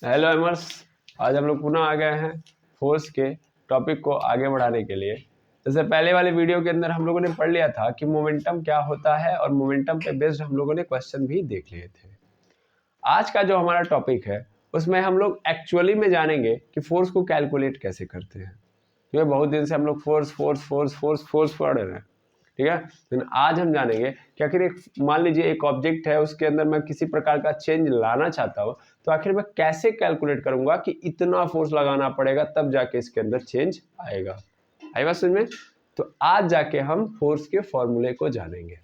Hello एमर्स, आज हम लोग पुनः आ गए हैं फोर्स के टॉपिक को आगे बढ़ाने के लिए। जैसे पहले वाले वीडियो के अंदर हम लोगों ने पढ़ लिया था कि मोमेंटम क्या होता है और मोमेंटम पे बेस्ड हम लोगों ने क्वेश्चन भी देख लिए थे। आज का जो हमारा टॉपिक है उसमें हम लोग एक्चुअली में जानेंगे कि फोर्स को कैलकुलेट कैसे करते हैं। क्योंकि बहुत दिन से हम लोग force force force force force पढ़ रहे हैं, ठीक है। लेकिन आज हम जानेंगे कि आखिर एक मान लीजिए एक ऑब्जेक्ट है, उसके अंदर मैं किसी प्रकार का चेंज लाना चाहता हूँ, तो आखिर मैं कैसे कैलकुलेट करूंगा कि इतना फोर्स लगाना पड़ेगा तब जाके इसके अंदर चेंज आएगा। आई बात समझ में? तो आज जाके हम फोर्स के फॉर्मूले को जानेंगे,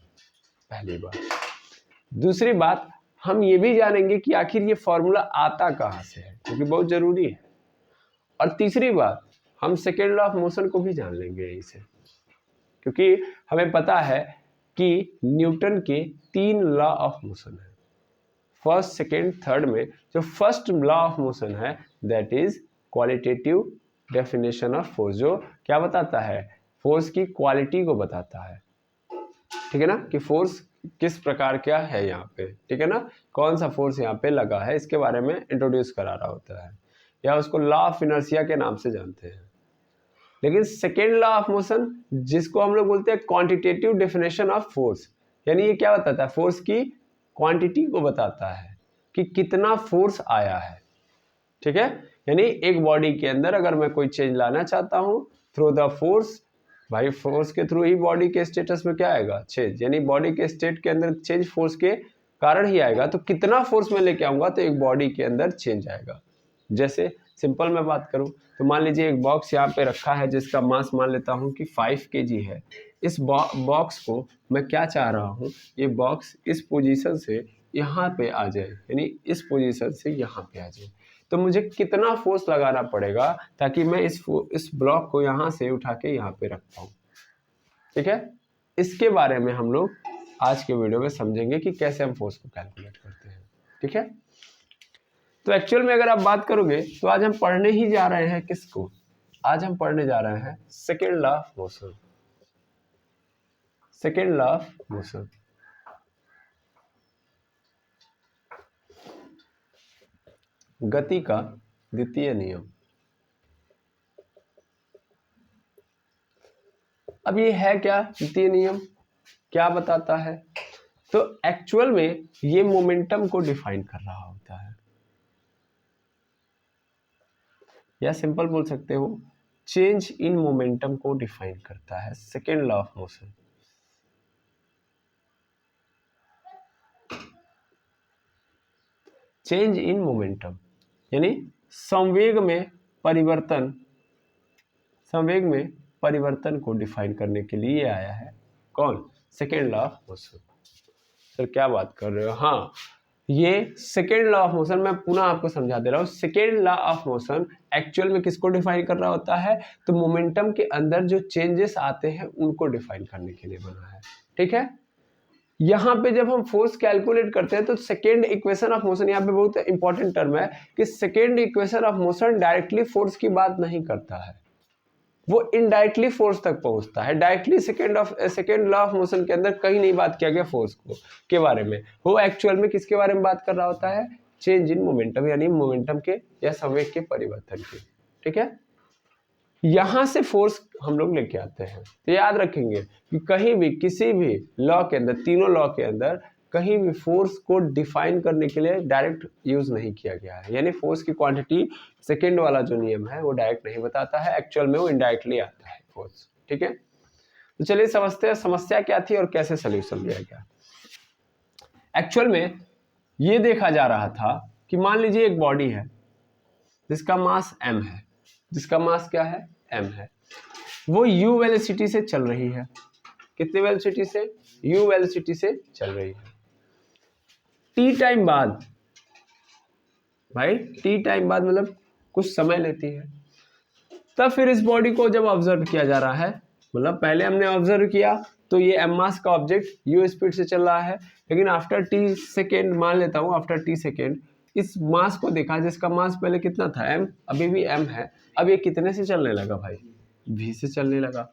पहली बात। दूसरी बात, हम ये भी जानेंगे कि आखिर ये फॉर्मूला आता कहाँ से है, क्योंकि बहुत जरूरी है। और तीसरी बात, हम सेकेंड लॉ ऑफ मोशन को भी जान लेंगे यहीं से, क्योंकि हमें पता है कि न्यूटन के 3 लॉ ऑफ मोशन है। फर्स्ट, सेकेंड, थर्ड में जो फर्स्ट लॉ ऑफ मोशन है that is qualitative definition of force, जो क्या बताता है, फोर्स की क्वालिटी को बताता है, ठीक है ना, कि फोर्स किस प्रकार का है यहाँ पे, ठीक है ना, कौन सा फोर्स यहाँ पे लगा है, इसके बारे में इंट्रोड्यूस करा रहा होता है, या उसको लॉ ऑफ इनर्शिया के नाम से जानते हैं। लेकिन सेकेंड लॉ ऑफ मोशन, जिसको हम लोग बोलते हैं क्वांटिटेटिव डेफिनेशन ऑफ फोर्स, यानी ये क्या बताता है, फोर्स की क्वांटिटी को बताता है कि कितना फोर्स आया है, ठीक है। यानी एक बॉडी के अंदर अगर मैं कोई चेंज लाना चाहता हूं थ्रू द फोर्स, भाई फोर्स के थ्रू ही बॉडी के स्टेटस में क्या आएगा, चेंज, यानी बॉडी के स्टेट के अंदर चेंज फोर्स के कारण ही आएगा। तो कितना फोर्स मैं लेके आऊंगा तो एक बॉडी के अंदर चेंज आएगा। जैसे सिंपल मैं बात करूं तो मान लीजिए एक बॉक्स यहाँ पे रखा है जिसका मास मान लेता हूं कि 5 kg है। इस बॉक्स को मैं क्या चाह रहा हूं, ये बॉक्स इस पोजीशन से यहाँ पे आ जाए, यानी इस पोजीशन से यहाँ पे आ जाए। तो मुझे कितना फोर्स लगाना पड़ेगा ताकि मैं इस ब्लॉक को यहाँ से उठा के यहाँ पे रख पाऊँ, ठीक है। इसके बारे में हम लोग आज के वीडियो में समझेंगे कि कैसे हम फोर्स को कैलकुलेट करते हैं, ठीक है। तो एक्चुअल में अगर आप बात करोगे तो आज हम पढ़ने ही जा रहे हैं किसको, आज हम पढ़ने जा रहे हैं second law of motion. Second law of motion, गति का द्वितीय नियम। अब ये है क्या द्वितीय नियम, क्या बताता है? तो एक्चुअल में ये मोमेंटम को डिफाइन कर रहा होता है, या सिंपल बोल सकते हो चेंज इन मोमेंटम को डिफाइन करता है second law of motion. Change in momentum यानी संवेग में परिवर्तन, संवेग में परिवर्तन को डिफाइन करने के लिए आया है कौन, second law of motion. Sir क्या बात कर रहे हो? हाँ, ये सेकेंड लॉ ऑफ मोशन मैं पुनः आपको समझा दे रहा हूँ। Second law of motion actual में किसको डिफाइन कर रहा होता है, तो मोमेंटम के अंदर जो चेंजेस आते हैं उनको डिफाइन करने के लिए बना है, ठीक है। यहाँ पे जब हम फोर्स कैलकुलेट करते हैं तो सेकेंड इक्वेशन ऑफ मोशन, यहाँ पे बहुत इंपॉर्टेंट टर्म है कि second equation of motion directly force की बात नहीं करता है, वो इनडायरेक्टली फोर्स तक पहुंचता है। Directly second law of motion के अंदर कहीं नहीं बात किया गया फोर्स को के बारे में, वो एक्चुअल में किसके बारे में बात कर रहा होता है, चेंज इन मोमेंटम, यानी मोमेंटम के या संवेग के परिवर्तन के, ठीक है। यहां से फोर्स हम लोग लेके आते हैं। तो याद रखेंगे कि कहीं भी किसी भी लॉ के अंदर, तीनों लॉ के अंदर कहीं भी फोर्स को डिफाइन करने के लिए डायरेक्ट यूज नहीं किया गया है, यानी फोर्स की क्वांटिटी सेकेंड वाला जो नियम है वो डायरेक्ट नहीं बताता है, एक्चुअल में वो इनडायरेक्टली आता है फोर्स, ठीक है। तो चलिए समझते हैं समस्या क्या थी और कैसे सोल्यूशन दिया गया। एक्चुअल में ये देखा जा रहा था कि मान लीजिए एक बॉडी है जिसका मास m है, जिसका मास क्या है, m है, वो u वेलोसिटी से चल रही है। कितनी वेलोसिटी से, u वेलोसिटी से चल रही है। t टाइम बाद, भाई t टाइम बाद मतलब कुछ समय लेती है। तब फिर इस बॉडी को जब ऑब्जर्व किया जा रहा है, मतलब पहले हमने ऑब्जर्व किया तो ये m मास का ऑब्जेक्ट u स्पीड से चल रहा है, लेकिन आफ्टर t सेकेंड, मान लेता हूं आफ्टर t सेकेंड, इस मास को देखा जिसका मास पहले कितना था m, अभी भी m है, अब ये कितने से चलने लगा भाई, v से चलने लगा,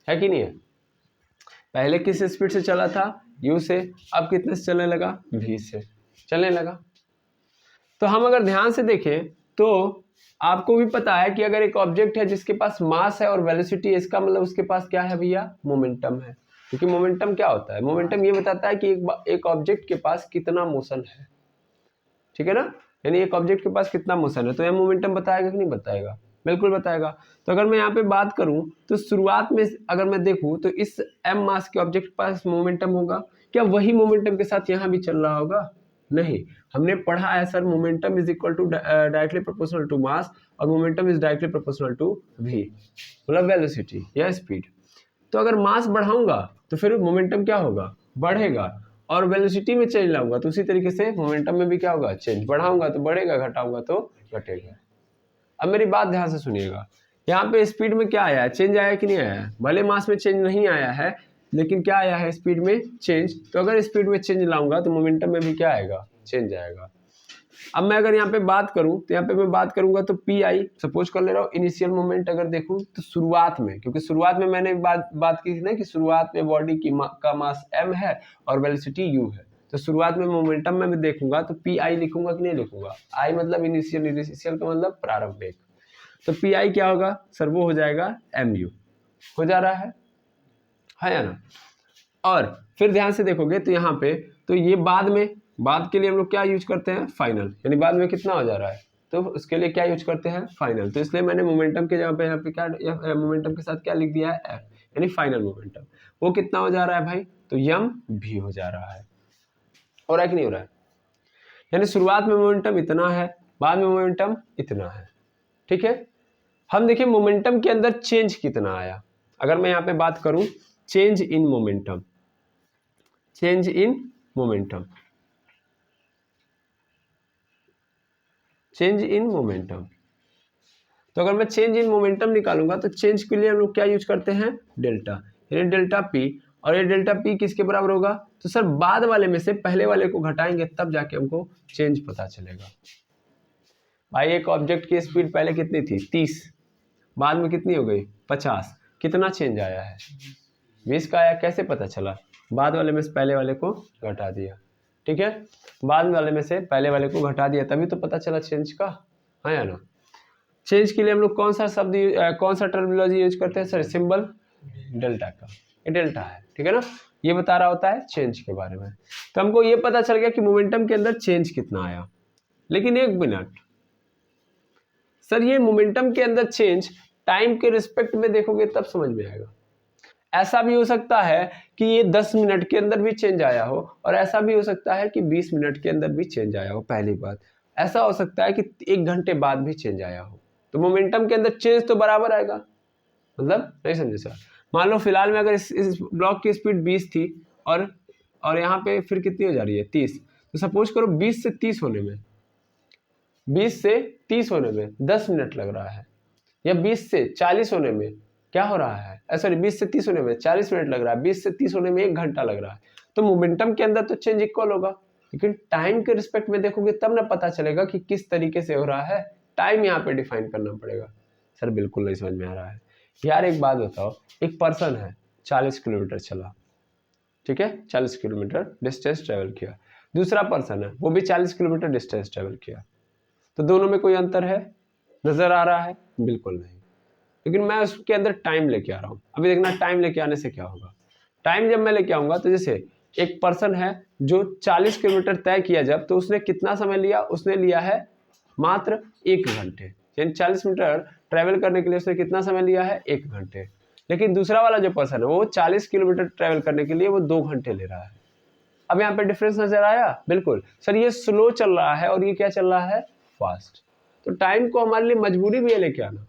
है कि नहीं है। पहले किस स्पीड से चला था, u से, अब कितने से चलने लगा, v से चलने लगा। तो हम अगर ध्यान से देखें तो आपको भी पता है कि अगर एक ऑब्जेक्ट है जिसके पास मास है और वेलोसिटी है, इसका मतलब उसके पास क्या है भैया, मोमेंटम है। क्योंकि मोमेंटम क्या होता है, मोमेंटम ये बताता है कि एक ऑब्जेक्ट के पास कितना मोशन है, ठीक है ना, यानी एक ऑब्जेक्ट के पास कितना मोशन है। तो यह मोमेंटम बताएगा कि नहीं बताएगा, बिल्कुल बताएगा। तो अगर मैं यहाँ पे बात करूं तो शुरुआत में अगर मैं देखूं तो इस m मास के ऑब्जेक्ट के पास मोमेंटम होगा, क्या वही मोमेंटम के साथ यहाँ भी चल रहा होगा, नहीं। हमने पढ़ा है sir momentum is equal to directly proportional to mass और momentum is directly proportional to v, मतलब वेलोसिटी या स्पीड। तो अगर मास बढ़ाऊंगा तो फिर मोमेंटम क्या होगा, बढ़ेगा, और वेलोसिटी में चेंज लाऊंगा तो उसी तरीके से मोमेंटम में भी क्या होगा, चेंज, बढ़ाऊंगा तो बढ़ेगा, घटाऊंगा तो घटेगा। अब मेरी बात ध्यान से सुनिएगा, यहाँ पे स्पीड में क्या आया है, चेंज आया कि नहीं आया है, भले मास में चेंज नहीं आया है लेकिन क्या आया है स्पीड में चेंज। तो अगर स्पीड में चेंज लाऊंगा तो मोमेंटम में भी क्या आएगा, चेंज आएगा। अब मैं अगर यहाँ पे बात करूं तो यहाँ पे मैं बात करूंगा तो पी आई सपोज कर ले रहा हूँ, इनिशियल मोमेंट अगर देखूं तो शुरुआत में, क्योंकि शुरुआत में मैंने बात की थी ना कि शुरुआत में बॉडी का मास m है और वेलोसिटी u है। तो शुरुआत में मोमेंटम में भी देखूंगा तो पी आई लिखूंगा कि नहीं लिखूंगा, आई मतलब इनिशियल, इनिशियल का मतलब प्रारंभिक। तो पी आई क्या होगा सर, वो हो जाएगा mu, हो जा रहा है या ना। और फिर ध्यान से देखोगे तो यहाँ पे तो ये बाद के लिए हम लोग क्या यूज करते हैं, फाइनल, यानी बाद में कितना हो जा रहा है तो उसके लिए क्या यूज करते हैं, फाइनल। तो इसलिए मैंने मोमेंटम के जगह पे यहाँ पे क्या, मोमेंटम के साथ क्या लिख दिया है, एफ, यानी फाइनल मोमेंटम। वो कितना हो जा रहा है भाई, तो यम भी हो जा रहा है, हो रहा है कि नहीं हो रहा है, यानी शुरुआत में मोमेंटम इतना है, बाद में मोमेंटम इतना है, ठीक है। हम देखिए मोमेंटम के अंदर चेंज कितना आया, अगर मैं यहाँ पे बात करूं change in momentum, change in momentum, change in momentum. तो अगर मैं चेंज इन मोमेंटम निकालूंगा तो चेंज के लिए हम लोग क्या यूज करते हैं, डेल्टा, यानी डेल्टा पी। और ये डेल्टा पी किसके बराबर होगा, तो सर बाद वाले में से पहले वाले को घटाएंगे तब जाके हमको चेंज पता चलेगा। भाई एक ऑब्जेक्ट की स्पीड पहले कितनी थी 30, बाद में कितनी हो गई 50, कितना चेंज आया है 20 का आया, कैसे पता चला, बाद वाले में से पहले वाले को घटा दिया, ठीक है, बाद वाले में से पहले वाले को घटा दिया तभी तो पता चला चेंज का, है या ना। चेंज के लिए हम लोग कौन सा शब्द कौन सा टर्मिनोलॉजी यूज करते हैं सर, सिंबल डेल्टा का, ये डेल्टा है, ठीक है ना, ये बता रहा होता है चेंज के बारे में। तो हमको ये पता चल गया कि मोमेंटम के अंदर चेंज कितना आया। लेकिन एक मिनट सर, ये मोमेंटम के अंदर चेंज टाइम के रिस्पेक्ट में देखोगे तब समझ में आएगा। ऐसा भी हो सकता है कि ये 10 मिनट के अंदर भी चेंज आया हो, और ऐसा भी हो सकता है कि 20 मिनट के अंदर भी चेंज आया हो। पहली बात, ऐसा हो सकता है कि 1 घंटे बाद भी चेंज आया हो, तो मोमेंटम के अंदर चेंज तो बराबर आएगा, मतलब नहीं समझे सर। मान लो फिलहाल में अगर इस ब्लॉक की स्पीड 20 थी और यहाँ पे फिर कितनी हो जा रही है 30, तो सपोज करो 20 से 30 होने में, 20 से 30 होने में 10 मिनट लग रहा है, या 20 से 40 होने में क्या हो रहा है, सॉरी 20 से 30 होने में 40 मिनट लग रहा है, 20 से 30 होने में 1 घंटा लग रहा है। तो मोमेंटम के अंदर तो चेंज इक्वल होगा, लेकिन टाइम के रिस्पेक्ट में देखोगे तब ना पता चलेगा कि किस तरीके से हो रहा है, टाइम यहाँ पे डिफाइन करना पड़ेगा। सर बिल्कुल नहीं समझ में आ रहा है यार। एक बात बताओ, एक पर्सन है 40 किलोमीटर चला, ठीक है, 40 किलोमीटर डिस्टेंस ट्रेवल किया, दूसरा पर्सन है वो भी 40 किलोमीटर डिस्टेंस ट्रेवल किया, तो दोनों में कोई अंतर है, नजर आ रहा है, बिल्कुल नहीं। लेकिन मैं उसके अंदर टाइम लेके आ रहा हूँ। अभी देखना टाइम लेके आने से क्या होगा। टाइम जब मैं लेके आऊंगा तो जैसे एक पर्सन है जो 40 किलोमीटर तय किया जब, तो उसने कितना समय लिया, उसने लिया है मात्र 1 घंटे, यानी 40 मीटर ट्रेवल करने के लिए उसने कितना समय लिया है, 1 घंटे। लेकिन दूसरा वाला जो पर्सन है वो 40 किलोमीटर ट्रेवल करने के लिए वो 2 घंटे ले रहा है। अब यहाँ पे डिफरेंस नजर आया, बिल्कुल सर, ये स्लो चल रहा है और ये क्या चल रहा है, फास्ट। तो टाइम को हमारे लिए मजबूरी भी है लेके आना,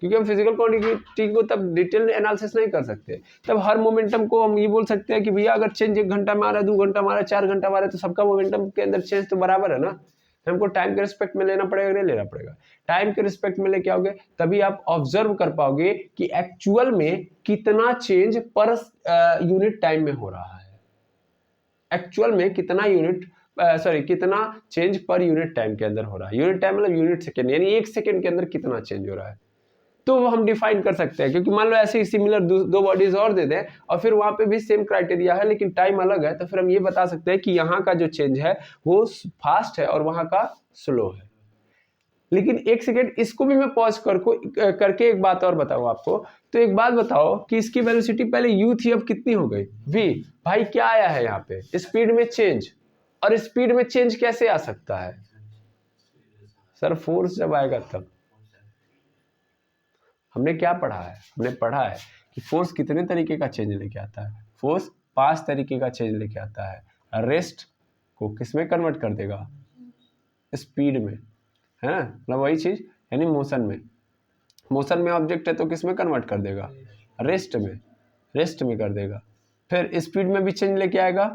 क्योंकि हम फिजिकल क्वांटिटी को तब डिटेल एनालिसिस नहीं कर सकते। तब हर मोमेंटम को हम ये बोल सकते हैं कि भैया अगर चेंज 1 घंटा में आ रहा है, 2 घंटा में आ रहा है, 4 घंटा में आ रहा है, तो सबका मोमेंटम के अंदर चेंज तो बराबर है ना। हमको टाइम के रिस्पेक्ट में लेना पड़ेगा, नहीं लेना पड़ेगा, टाइम के रिस्पेक्ट में लेके आओगे तभी आप ऑब्जर्व कर पाओगे कि एक्चुअल में कितना चेंज पर यूनिट टाइम में हो रहा है, एक्चुअल में कितना कितना चेंज पर यूनिट टाइम के अंदर हो रहा है। यूनिट टाइम मतलब यूनिट सेकेंड, यानी 1 सेकेंड के अंदर कितना चेंज हो रहा है। तो वो हम डिफाइन कर सकते हैं, क्योंकि मान लो ऐसे ही सिमिलर दो बॉडीज और दे दें और फिर वहां पे भी सेम क्राइटेरिया है लेकिन टाइम अलग है, तो फिर हम ये बता सकते हैं कि यहाँ का जो चेंज है वो फास्ट है और वहां का स्लो है। लेकिन एक सेकेंड, इसको भी मैं पॉज करके एक बात और बताऊं आपको। तो एक बात बताओ कि इसकी वेलोसिटी पहले u थी, अब कितनी हो गई v। भाई क्या आया है यहाँ पे, स्पीड में चेंज। और स्पीड में चेंज कैसे आ सकता है सर, फोर्स जब आएगा तब। हमने क्या पढ़ा है, हमने पढ़ा है कि फोर्स कितने तरीके का चेंज लेके आता है। फोर्स 5 तरीके का चेंज लेके आता है। रेस्ट को किसमें कन्वर्ट कर देगा, स्पीड में, है ना, मतलब वही चीज, यानी मोशन में। मोशन में ऑब्जेक्ट है तो किसमें कन्वर्ट कर देगा, रेस्ट में, रेस्ट में कर देगा। फिर स्पीड में भी चेंज लेके आएगा।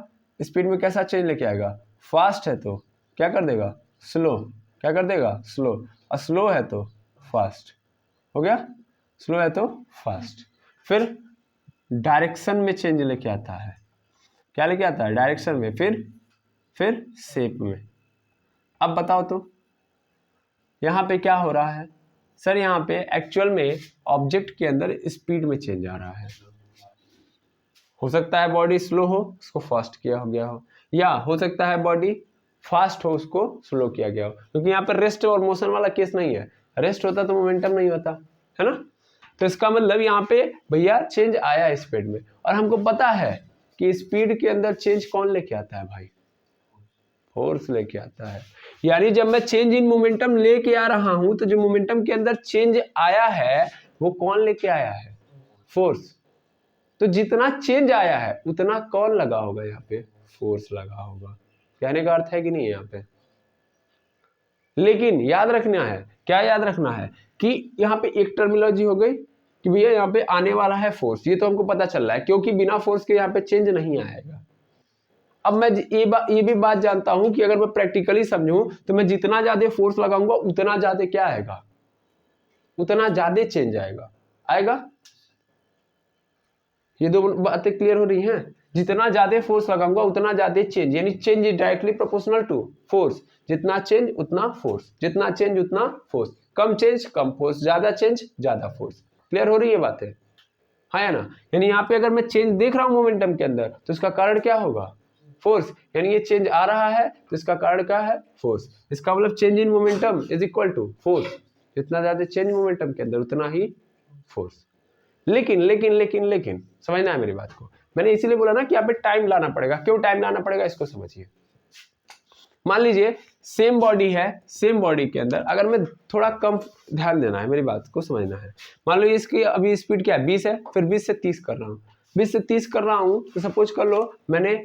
स्पीड में कैसा चेंज लेके आएगा, फास्ट है तो क्या कर देगा, स्लो, क्या कर देगा, स्लो। और स्लो है तो फास्ट, हो गया, स्लो है तो फास्ट। फिर डायरेक्शन में चेंज लेके आता है, क्या लेके आता है, डायरेक्शन में। फिर शेप में। अब बताओ तो यहाँ पे क्या हो रहा है सर, यहाँ पे एक्चुअल में ऑब्जेक्ट के अंदर स्पीड में चेंज आ रहा है। हो सकता है बॉडी स्लो हो, उसको फास्ट किया हो गया हो, या हो सकता है बॉडी फास्ट हो, उसको स्लो किया गया हो। क्योंकि यहाँ पर रेस्ट और मोशन वाला केस नहीं है, रेस्ट होता तो मोमेंटम नहीं होता, है ना। तो इसका मतलब यहाँ पे भैया चेंज आया स्पीड में। और हमको पता है कि स्पीड के अंदर चेंज कौन लेके आता है भाई, फोर्स लेके आता है। यानी जब मैं चेंज इन मोमेंटम लेके आ रहा हूं तो जो मोमेंटम के अंदर चेंज आया है वो कौन लेके आया है, फोर्स। तो जितना चेंज आया है उतना कौन लगा होगा, यहाँ पे फोर्स लगा होगा। कहने का अर्थ है कि नहीं यहाँ पे। लेकिन याद रखना है, क्या याद रखना है कि यहाँ पे एक टर्मिनोलॉजी हो गई कि भैया यहाँ पे आने वाला है फोर्स, ये तो हमको पता चल रहा है क्योंकि बिना फोर्स के यहाँ पे चेंज नहीं आएगा। अब मैं ये भी बात जानता हूं कि अगर मैं प्रैक्टिकली समझूं तो मैं जितना ज्यादा फोर्स लगाऊंगा उतना ज्यादा क्या आएगा, उतना ज्यादा चेंज आएगा। ये दो बातें क्लियर हो रही हैं। जितना ज्यादा फोर्स लगाऊंगा उतना ज्यादा चेंज, यानी change is directly proportional to force. जितना चेंज उतना फोर्स, जितना चेंज उतना फोर्स। कम चेंज कम फोर्स, ज्यादा चेंज ज्यादा फोर्स। क्लियर हो रही है बातें, हाँ या ना। यानी यहाँ पे अगर मैं चेंज देख रहा हूं मोमेंटम के अंदर तो इसका कारण क्या होगा, फोर्स। यानी ये चेंज आ रहा है तो इसका कारण क्या है, फोर्स। इसका मतलब change in momentum is equal to force. जितना ज्यादा चेंज मोमेंटम के अंदर उतना ही फोर्स। लेकिन लेकिन लेकिन लेकिन समझना है मेरी बात को। मैंने इसीलिए बोला ना कि यहाँ पे टाइम लाना पड़ेगा। क्यों टाइम लाना पड़ेगा इसको समझिए। मान लीजिए सेम बॉडी है, सेम बॉडी के अंदर अगर मैं थोड़ा कम, ध्यान देना है मेरी बात को समझना है। मान लो इसकी अभी स्पीड क्या है 20 है, फिर 20 से 30 कर रहा हूँ, 20 से 30 कर रहा हूँ तो सपोज कर लो मैंने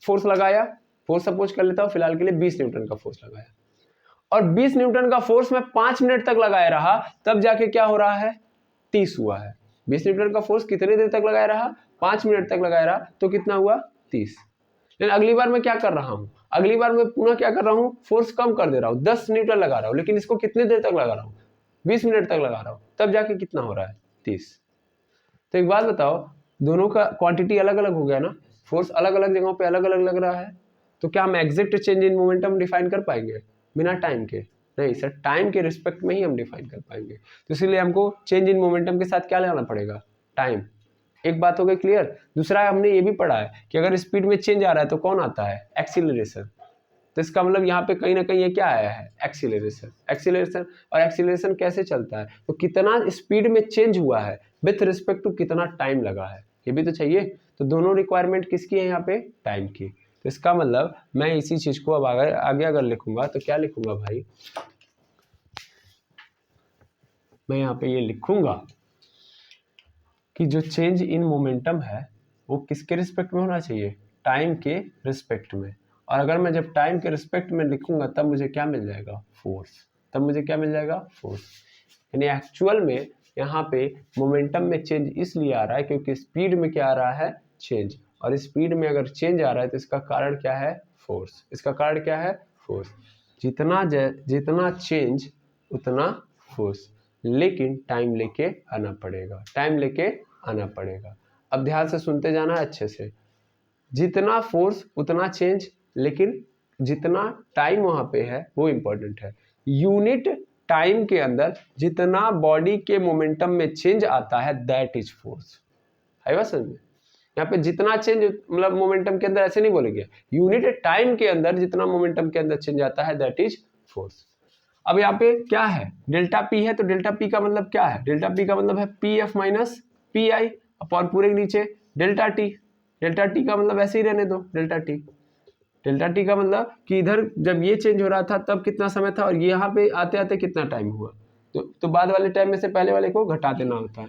फोर्स लगाया, फोर्स सपोज कर लेता हूँ फिलहाल के लिए 20 न्यूटन का फोर्स लगाया, और 20 न्यूटन का फोर्स मैं 5 मिनट तक लगाया रहा, तब जाके क्या हो रहा है, 30 हुआ है। 20 न्यूटन का फोर्स कितने देर तक लगाया रहा, 5 मिनट तक लगाया रहा, तो कितना हुआ, 30। लेकिन अगली बार मैं क्या कर रहा हूं, अगली बार मैं पुनः क्या कर रहा हूं, फोर्स कम कर दे रहा हूं, 10 न्यूटन लगा रहा हूं, लेकिन इसको कितने देर तक लगा रहा हूं, 20 मिनट तक लगा रहा हूं, तब जाके कितना हो रहा है, 30। तो एक बात बताओ, दोनों का क्वांटिटी अलग अलग हो गया ना, फोर्स अलग अलग जगहों पे अलग अलग लग रहा है, तो क्या हम exact change in momentum define कर पाएंगे बिना टाइम के, नहीं सर, टाइम के रिस्पेक्ट में ही हम डिफाइन कर पाएंगे। तो इसलिए हमको चेंज इन मोमेंटम के साथ क्या लगाना पड़ेगा, टाइम। एक बात हो गई क्लियर। दूसरा हमने ये भी पढ़ा है कि अगर स्पीड में चेंज आ रहा है तो कौन आता है, एक्सीलरेशन। तो इसका मतलब यहाँ पे कहीं ना कहीं ये क्या आया है, एक्सीलरेशन। एक्सीलरेशन, और एक्सीलरेशन कैसे चलता है, तो कितना स्पीड में चेंज हुआ है विथ रिस्पेक्ट टू कितना टाइम लगा है, ये भी तो चाहिए। तो दोनों रिक्वायरमेंट किसकी है यहाँ पे, टाइम की। तो इसका मतलब मैं इसी चीज को अब आगे अगर लिखूंगा तो क्या लिखूंगा भाई, मैं यहाँ पे ये लिखूंगा कि जो चेंज इन मोमेंटम है वो किसके रिस्पेक्ट में होना चाहिए, टाइम के रिस्पेक्ट में। और अगर मैं जब टाइम के रिस्पेक्ट में लिखूंगा तब मुझे क्या मिल जाएगा, फोर्स। तब मुझे क्या मिल जाएगा, फोर्स। यानी एक्चुअल में यहाँ पे मोमेंटम में चेंज इसलिए आ रहा है क्योंकि स्पीड में क्या आ रहा है, चेंज। और स्पीड में अगर चेंज आ रहा है तो इसका कारण क्या है, फोर्स। इसका कारण क्या है, फोर्स। जितना चेंज उतना फोर्स, लेकिन टाइम लेके आना पड़ेगा, टाइम लेके आना पड़ेगा। अब ध्यान से सुनते जाना अच्छे से। जितना फोर्स उतना चेंज, लेकिन जितना टाइम वहां पे है वो इंपॉर्टेंट है। यूनिट टाइम के अंदर जितना बॉडी के मोमेंटम में चेंज आता है दैट इज फोर्स। है बात समझ में? यहाँ पे जितना चेंज मतलब मोमेंटम के अंदर ऐसे नहीं बोलेंगे, यूनिट टाइम के अंदर जितना मोमेंटम के अंदर चेंज आता है दैट इज फोर्स। अब यहाँ पे क्या है, डेल्टा पी है, तो डेल्टा पी का मतलब क्या है, डेल्टा पी का मतलब है p F minus P I upon पूरे के नीचे डेल्टा टी। डेल्टा टी का मतलब ऐसे ही रहने दो डेल्टा टी। डेल्टा टी का मतलब कि इधर जब ये चेंज हो रहा था तब कितना समय था और यहाँ पे आते आते कितना टाइम हुआ, तो बाद वाले टाइम में से पहले वाले को घटा देना होता है,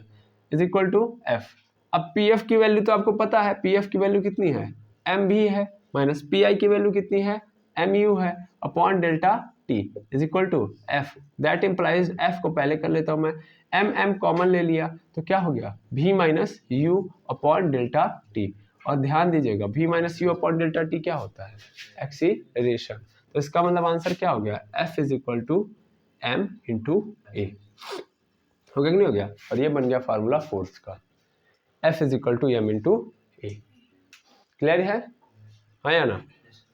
इज इक्वल टू एफ। अब पी एफ की वैल्यू तो आपको पता है, पी एफ की वैल्यू कितनी है, एम भी है, माइनस पी आई की वैल्यू कितनी है, एम यू है, upon delta t is equal to F. That implies F को पहले कर लेता हूं मैं, एम एम कॉमन ले लिया तो क्या हो गया, भी minus you upon delta T. और ध्यान दीजिएगा भी minus you upon delta T क्या होता है, एक्सीलरेशन। तो इसका मतलब आंसर क्या हो गया, F is equal to M into A. हो गया कि नहीं हो गया, और ये बन गया फार्मूला फोर्स का, F is equal to M into a. Clear है, हाँ या ना?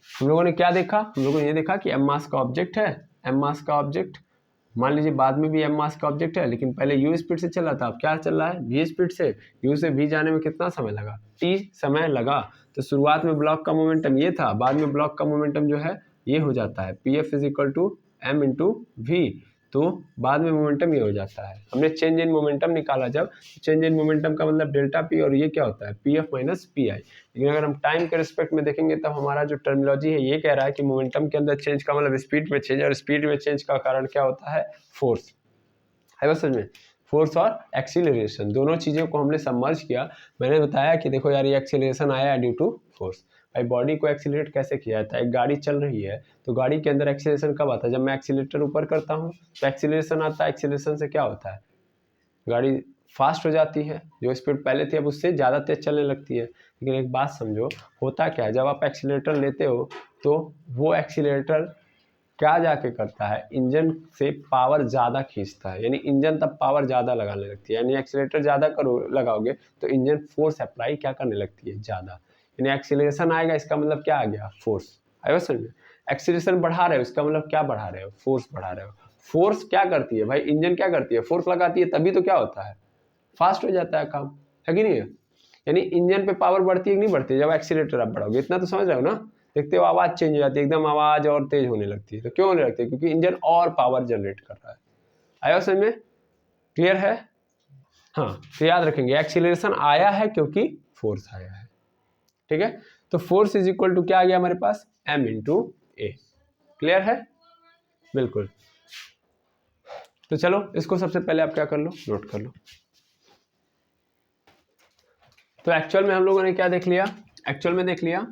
हम लोगों ने क्या देखा, हम लोगों ने ये देखा कि एम मास का ऑब्जेक्ट है, एम मास का ऑब्जेक्ट, मान लीजिए बाद में भी एम मास का ऑब्जेक्ट है, लेकिन पहले यू स्पीड से चला था, अब क्या चल रहा है, वी स्पीड से। यू से वी जाने में कितना समय लगा, टी समय लगा। तो शुरुआत में ब्लॉक का मोमेंटम ये था, बाद में ब्लॉक का मोमेंटम जो है ये हो जाता है p F is equal to M into v, तो बाद में मोमेंटम ये हो जाता है। हमने चेंज इन मोमेंटम निकाला, जब चेंज इन मोमेंटम का मतलब डेल्टा पी, और ये क्या होता है p F minus P I. लेकिन अगर हम टाइम के रिस्पेक्ट में देखेंगे तब हमारा जो टर्मिनोलॉजी है ये कह रहा है कि मोमेंटम के अंदर चेंज का मतलब स्पीड में चेंज, और स्पीड में चेंज का कारण क्या होता है, फोर्स। है बस समझ में, फोर्स और एक्सीलरेशन दोनों चीज़ों को हमने सबमर्ज किया। मैंने बताया कि देखो यार ये एक्सीलरेशन आया है ड्यू टू फोर्स। भाई बॉडी को एक्सीलरेट कैसे किया जाता है, एक गाड़ी चल रही है तो गाड़ी के अंदर एक्सीलरेशन कब आता है, जब मैं एक्सीलरेटर ऊपर करता हूँ तो एक्सीलरेशन आता है। एक्सीलरेशन से क्या होता है, गाड़ी फास्ट हो जाती है, जो स्पीड पहले थी अब उससे ज़्यादा तेज चलने लगती है। लेकिन एक बात समझो, होता क्या है, जब आप एक्सीलरेटर लेते हो तो वो एक्सीलरेटर क्या जाके करता है, इंजन से पावर ज़्यादा खींचता है, यानी इंजन तब पावर ज़्यादा लगाने लगती है। यानी एक्सीलरेटर ज़्यादा करो लगाओगे तो इंजन फोर्स अप्लाई क्या करने लगती है, ज़्यादा। यानी एक्सीलरेशन आएगा, इसका मतलब क्या आ गया, फोर्स। आएगा समझ में? एक्सीलरेशन बढ़ा रहे हो, इसका मतलब क्या बढ़ा रहे हो, फोर्स बढ़ा रहे हो। फोर्स क्या करती है भाई, इंजन क्या करती है, फोर्स लगाती है, तभी तो क्या होता है, फास्ट हो जाता है काम, है कि नहीं है? यानी इंजन पे पावर बढ़ती है कि नहीं बढ़ती है जब एक्सीलरेटर आप बढ़ाओगे, इतना तो समझ रहे हो ना? देखते हो आवाज़ चेंज हो जाती है, एकदम आवाज़ और तेज होने लगती है। तो क्यों होने लगती है, क्योंकि इंजन और पावर जनरेट कर रहा है। आया समझ में, क्लियर है? हाँ, तो याद रखेंगे एक्सीलरेशन आया है क्योंकि फोर्स आया है, ठीक है? तो फोर्स इज इक्वल टू क्या आ गया हमारे पास, एम इंटू ए। क्लियर है, बिल्कुल। तो चलो इसको सबसे पहले आप क्या कर लो, नोट कर लो। तो एक्चुअल में हम लोगों ने क्या देख लिया, एक्चुअल में देख लिया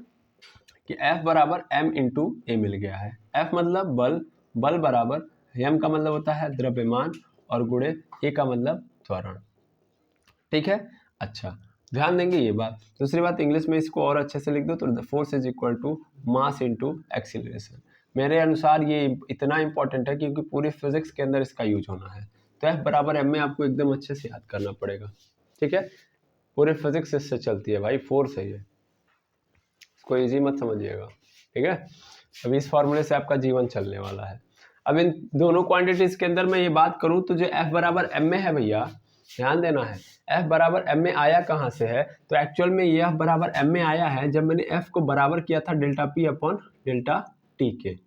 कि F बराबर m इंटू ए मिल गया है। F मतलब बल, बल बराबर m का मतलब होता है द्रव्यमान और गुणे a का मतलब त्वरण, ठीक है? अच्छा, ध्यान देंगे ये बात। दूसरी बात, इंग्लिश में इसको और अच्छे से लिख दो तो the force is equal to mass into acceleration. मेरे अनुसार ये इतना इंपॉर्टेंट है क्योंकि पूरी फिजिक्स के अंदर इसका यूज होना है। तो F बराबर m में आपको एकदम अच्छे से याद करना पड़ेगा, ठीक है? पूरे फिजिक्स इससे चलती है भाई, फोर्स है ये, इसको इजी मत समझिएगा, ठीक है? अब इस फॉर्मूले से आपका जीवन चलने वाला है। अब इन दोनों क्वांटिटीज के अंदर मैं ये बात करूं तो जो F बराबर m में है भैया, ध्यान देना है, F बराबर m में आया कहाँ से है, तो एक्चुअल में ये F बराबर m में आया है जब मैंने F को बराबर किया था delta P upon delta T के,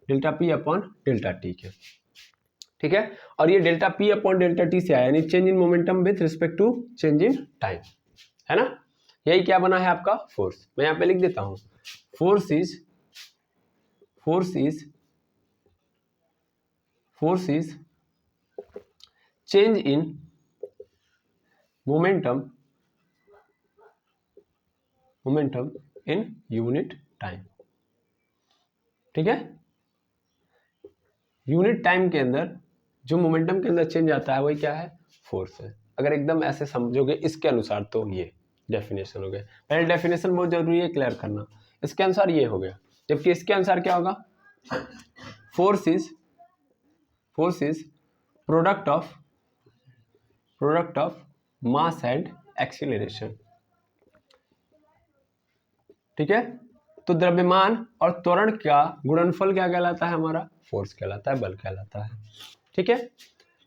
delta P upon delta T के, ठीक है? और ये delta P upon delta T से आया, यानी change in momentum with respect to change in time, है ना? यही क्या बना है आपका फोर्स। मैं यहाँ पे लिख देता हूँ, force is change in momentum in unit time, ठीक है? यूनिट टाइम के अंदर जो मोमेंटम के अंदर चेंज आता है वही क्या है, फोर्स है। अगर एकदम ऐसे समझोगे इसके अनुसार तो ये डेफिनेशन हो गया। पहले डेफिनेशन बहुत जरूरी है क्लियर करना, इसके अनुसार ये हो गया, जबकि इसके अनुसार क्या होगा, force is product of mass and acceleration, ठीक है? तो द्रव्यमान और त्वरण का गुणनफल क्या कहलाता है हमारा? फोर्स कहलाता है, बल कहलाता है। ठीक है,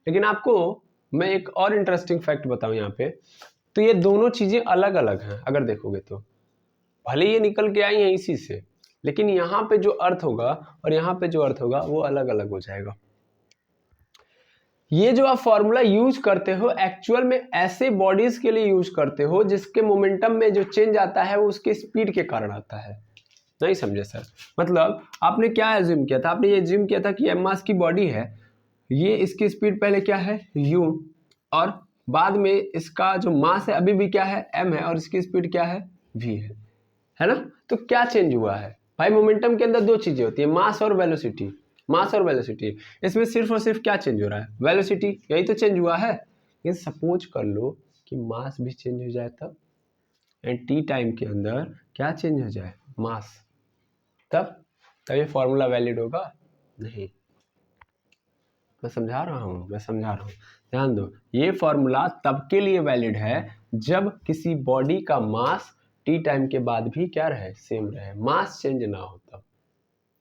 लेकिन आपको मैं एक और इंटरेस्टिंग फैक्ट बताऊं यहाँ पे, तो ये दोनों चीजें अलग अलग हैं। अगर देखोगे तो भले ये निकल के आई हैं इसी से, लेकिन यहाँ पे जो अर्थ होगा और यहाँ पे जो अर्थ होगा वो अलग अलग हो जाएगा। ये जो आप फॉर्मूला यूज करते हो एक्चुअल में ऐसे बॉडीज के लिए यूज करते हो जिसके मोमेंटम में जो चेंज आता है वो उसके स्पीड के कारण आता है। नहीं समझे सर? मतलब आपने क्या एज्यूम किया था? आपने ये एज्यूम किया था कि एम मास की बॉडी है, ये इसकी स्पीड पहले क्या है u, और बाद में इसका जो मास है अभी भी क्या है m है, और इसकी स्पीड क्या है v है ना? तो क्या चेंज हुआ है भाई? मोमेंटम के अंदर दो चीजें होती है, मास और वेलोसिटी। मास और वेलोसिटी, इसमें सिर्फ और सिर्फ क्या चेंज हो रहा है? वेलोसिटी, यही तो चेंज हुआ है। ये सपोज कर लो कि मास भी चेंज हो जाए तब, एंड टी टाइम के अंदर क्या चेंज हो जाए? मास, तब ये फॉर्मूला वैलिड होगा? नहीं। मैं समझा रहा हूँ, ध्यान दो। ये फॉर्मूला तब के लिए वैलिड है जब किसी बॉडी का मास टी टाइम के बाद भी क्या रहे? सेम रहे, मास चेंज ना हो तब।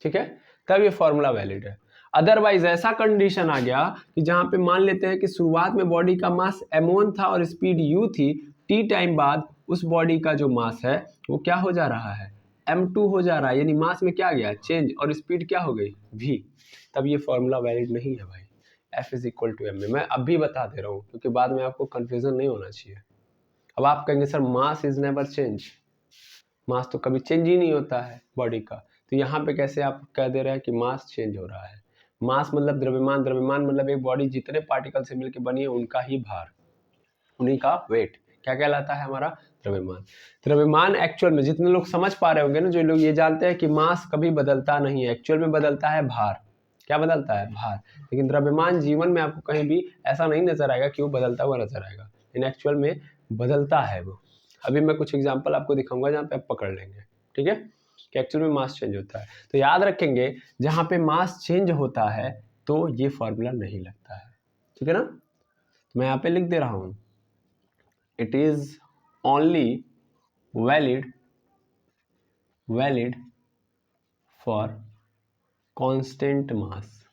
ठीक है, तब ये फॉर्मूला वैलिड है। अदरवाइज ऐसा कंडीशन आ गया कि जहां पे मान लेते हैं कि शुरुआत में बॉडी का मास m1 था और स्पीड u थी, टी टाइम बाद उस बॉडी का जो मास है वो क्या हो जा रहा है? m2 हो जा रहा है, यानी मास में क्या गया? चेंज, और स्पीड क्या हो गई? v। तब ये फॉर्मूला वैलिड नहीं है भाई। F is equal to m। मैं अब भी बता दे रहा हूँ क्योंकि बाद में आपको कंफ्यूजन नहीं होना चाहिए। अब आप कहेंगे sir mass is never change, mass तो कभी चेंज ही नहीं होता है बॉडी का, तो यहाँ पे कैसे आप कह दे रहे हैं कि मास चेंज हो रहा है? मास मतलब द्रव्यमान, द्रव्यमान मतलब एक बॉडी जितने पार्टिकल से मिलकर बनी है उनका ही भार, उन्हीं का वेट क्या कहलाता है? हमारा द्रव्यमान। द्रव्यमान एक्चुअल में जितने लोग समझ पा रहे होंगे ना, जो लोग ये जानते हैं कि मास कभी बदलता नहीं है, एक्चुअल में बदलता है भार। क्या बदलता है? भार। लेकिन द्रव्यमान जीवन में आपको कहीं भी ऐसा नहीं नजर आएगा कि वो बदलता हुआ नजर आएगा, इन एक्चुअल में बदलता है वो। अभी मैं कुछ एग्जांपल आपको दिखाऊंगा जहाँ पे आप पकड़ लेंगे। ठीक है, कि एक्चुअल में मास चेंज होता है। तो याद रखेंगे जहाँ पे मास चेंज होता है तो ये फॉर्मूला नहीं लगता है। ठीक है ना? तो मैं यहाँ पे लिख दे रहा हूँ, it is only valid for constant mass.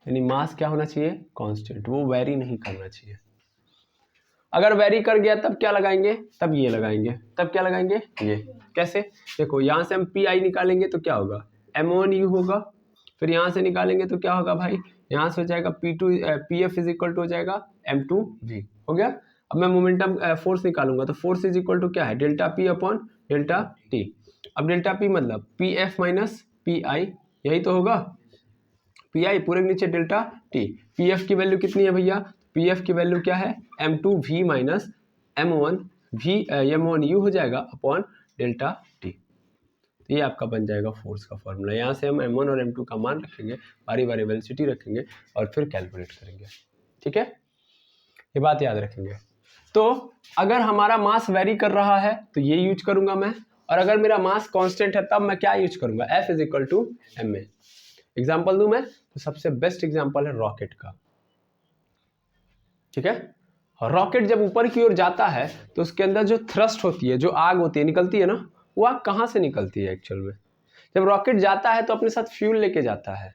यानी मास क्या होना चाहिए? कांस्टेंट, वो वेरी नहीं करना चाहिए। अगर वेरी कर गया तब क्या लगाएंगे? तब ये लगाएंगे। तब क्या लगाएंगे? ये। कैसे? देखो यहां से हम पी आई निकालेंगे तो क्या होगा? m1u होगा। फिर यहां से निकालेंगे तो क्या होगा भाई? यहां से हो जाएगा p F is equal to हो जाएगा m2v। हो गया। अब मैं मोमेंटम फोर्स निकालूंगा तो फोर्स इज इक्वल टू क्या है? Delta P upon delta T. अब डेल्टा पी मतलब P F minus P I, यही तो होगा। पी आई पूरे नीचे डेल्टा टी। पी एफ की वैल्यू कितनी है भैया? पी एफ की वैल्यू क्या है? m2v माइनस m1u हो जाएगा अपॉन डेल्टा टी। तो ये आपका बन जाएगा फोर्स का फॉर्मूला। यहाँ से हम m1 और m2 का मान रखेंगे, बारी बारी वेलोसिटी रखेंगे और फिर कैलकुलेट करेंगे। ठीक है, ये बात याद रखेंगे। तो अगर हमारा मास वेरी कर रहा है तो ये यूज करूंगा मैं, और अगर मेरा मास कांस्टेंट है तब मैं क्या यूज करूंगा? F is equal to m a. Example दूं मैं तो सबसे बेस्ट एग्जाम्पल है रॉकेट का। ठीक है, रॉकेट जब ऊपर की ओर जाता है तो उसके अंदर जो थ्रस्ट होती है, जो आग होती है, निकलती है ना, वो आग कहाँ से निकलती है एक्चुअल में? जब रॉकेट जाता है तो अपने साथ फ्यूल लेके जाता है,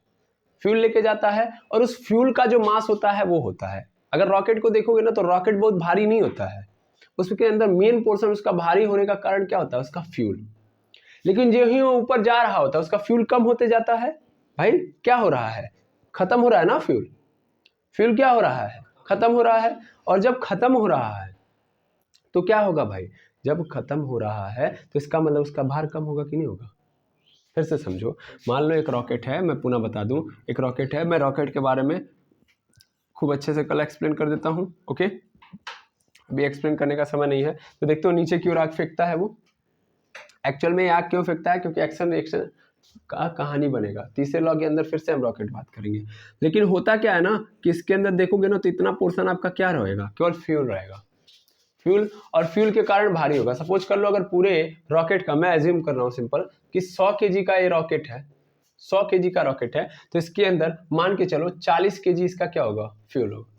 फ्यूल लेके जाता है, और उस फ्यूल का जो मास होता है वो होता है। अगर रॉकेट को देखोगे ना तो रॉकेट बहुत भारी नहीं होता है, उसके अंदर मेन पोर्शन उसका भारी होने का कारण क्या होता है? उसका फ्यूल। लेकिन जो ही वो ऊपर जा रहा होता है उसका फ्यूल कम होते जाता है। भाई क्या हो रहा है? खत्म हो रहा है ना फ्यूल। फ्यूल क्या हो रहा है? खत्म हो रहा है। और जब खत्म हो रहा है तो क्या होगा भाई? जब खत्म हो रहा है तो इसका मतलब उसका भार कम होगा कि नहीं होगा? फिर से समझो, मान लो एक रॉकेट है, मैं पुनः बता दूं, एक रॉकेट है, मैं रॉकेट के बारे में खूब अच्छे से कल एक्सप्लेन कर देता हूं। ओके, अभी एक्सप्लेन करने का समय नहीं है। तो देखते हो नीचे की ओर आग फेंकता है वो। एक्चुअल में आग क्यों फेंकता है? क्योंकि एक्शन रिएक्शन का कहानी बनेगा, तीसरे लॉ के अंदर फिर से हम रॉकेट बात करेंगे। लेकिन होता क्या है ना कि इसके अंदर देखोगे ना तो इतना पोर्शन आपका क्या रहेगा? केवल फ्यूल रहेगा। फ्यूल, और फ्यूल के कारण भारी होगा। सपोज कर लो अगर पूरे रॉकेट का, मैं एज्यूम कर रहा हूँ सिंपल, कि 100 kg का ये रॉकेट है, 100 kg का रॉकेट है, तो इसके अंदर मान के चलो 40 kg इसका क्या होगा? फ्यूल होगा।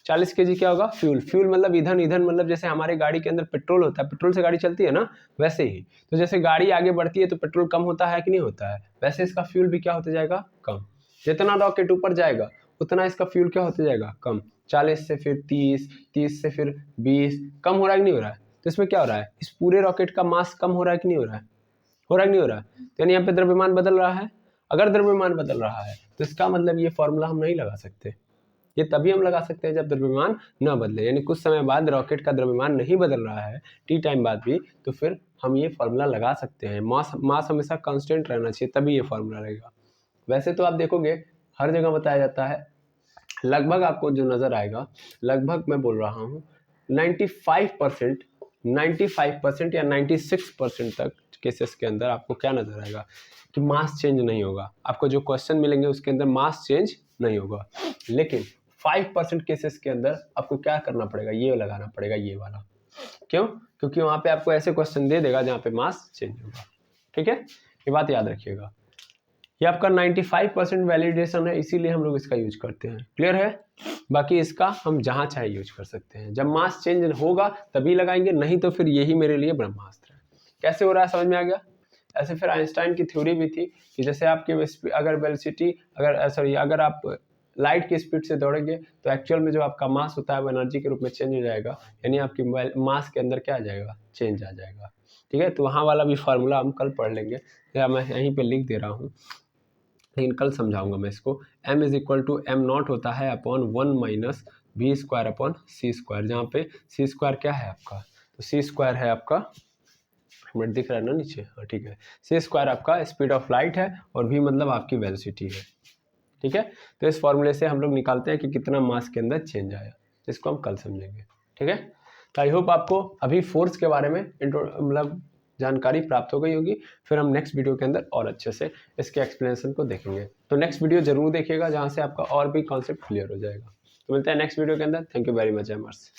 40 kg क्या होगा फ्यूल। फ्यूल मतलब ईंधन, ईंधन मतलब जैसे हमारे गाड़ी के अंदर पेट्रोल होता है, पेट्रोल से गाड़ी चलती है ना, वैसे ही। तो जैसे गाड़ी आगे बढ़ती है तो पेट्रोल कम होता है कि नहीं होता है, वैसे इसका फ्यूल भी क्या होता जाएगा कम। जितना रॉकेट ऊपर जाएगा उतना इसका फ्यूल क्या होता जाएगा कम। 40 से फिर 30, 30 से फिर 20, कम हो रहा है कि नहीं हो रहा है। तो इसमें क्या हो रहा है, इस पूरे रॉकेट का मास कम हो रहा है कि नहीं हो रहा है, हो रहा है कि नहीं हो रहा है। तो यानी यहाँ पे द्रव्यमान बदल रहा है। अगर द्रव्यमान बदल रहा है तो इसका मतलब ये फॉर्मूला हम नहीं लगा सकते। ये तभी हम लगा सकते हैं जब द्रव्यमान न बदले, यानी कुछ समय बाद रॉकेट का द्रव्यमान नहीं बदल रहा है, टी टाइम बाद भी, तो फिर हम ये फॉर्मूला लगा सकते हैं। मास हमेशा कांस्टेंट रहना चाहिए, तभी ये फॉर्मूला रहेगा। वैसे तो आप देखोगे हर जगह बताया जाता है, लगभग आपको जो नज़र आएगा, लगभग मैं बोल रहा हूँ 95% या 96% तक केसेस के अंदर आपको क्या नज़र आएगा कि मास चेंज नहीं होगा। आपको जो क्वेश्चन मिलेंगे उसके अंदर मास चेंज नहीं होगा, लेकिन 5% केसेस के अंदर आपको क्या करना पड़ेगा, ये लगाना पड़ेगा, ये वाला। क्यों? क्योंकि वहाँ पे आपको ऐसे क्वेश्चन दे देगा जहाँ पे मास चेंज होगा। ठीक है, ये बात याद रखिएगा। ये आपका 95% वैलिडेशन है, इसीलिए हम लोग इसका यूज करते हैं। क्लियर है? बाकी इसका हम जहाँ चाहे यूज कर सकते हैं। जब मास चेंज होगा तभी लगाएंगे, नहीं तो फिर यही मेरे लिए ब्रह्मास्त्र है। कैसे हो रहा है समझ में आ गया? ऐसे फिर आइंस्टाइन की थ्योरी भी थी कि जैसे आपकी अगर वेलोसिटी अगर आप लाइट की स्पीड से दौड़ेंगे तो एक्चुअल में जो आपका मास होता है वो एनर्जी के रूप में चेंज हो जाएगा, यानी आपकी मास के अंदर क्या आ जाएगा, चेंज आ जाएगा। ठीक है, तो वहाँ वाला भी फार्मूला हम कल पढ़ लेंगे, या मैं यहीं पे लिख दे रहा हूँ, लेकिन कल समझाऊंगा मैं इसको। m is equal to M not होता है upon 1 minus B square upon C square, जहाँ पे सी स्क्वायर क्या है आपका, तो सी स्क्वायर है आपका, मिनट दिख रहा है ना नीचे, हाँ ठीक है, सी स्क्वायर आपका स्पीड ऑफ लाइट है और भी मतलब आपकी वेलोसिटी है। ठीक है, तो इस फॉर्मूले से हम लोग निकालते हैं कि कितना मास के अंदर चेंज आया, इसको हम कल समझेंगे। ठीक है, तो आई होप आपको अभी फोर्स के बारे में मतलब जानकारी प्राप्त हो गई होगी। फिर हम नेक्स्ट वीडियो के अंदर और अच्छे से इसके एक्सप्लेनेशन को देखेंगे। तो नेक्स्ट वीडियो जरूर देखिएगा, जहाँ से आपका और भी कॉन्सेप्ट क्लियर हो जाएगा। तो मिलते हैं नेक्स्ट वीडियो के अंदर। Thank you very much, एमर्स।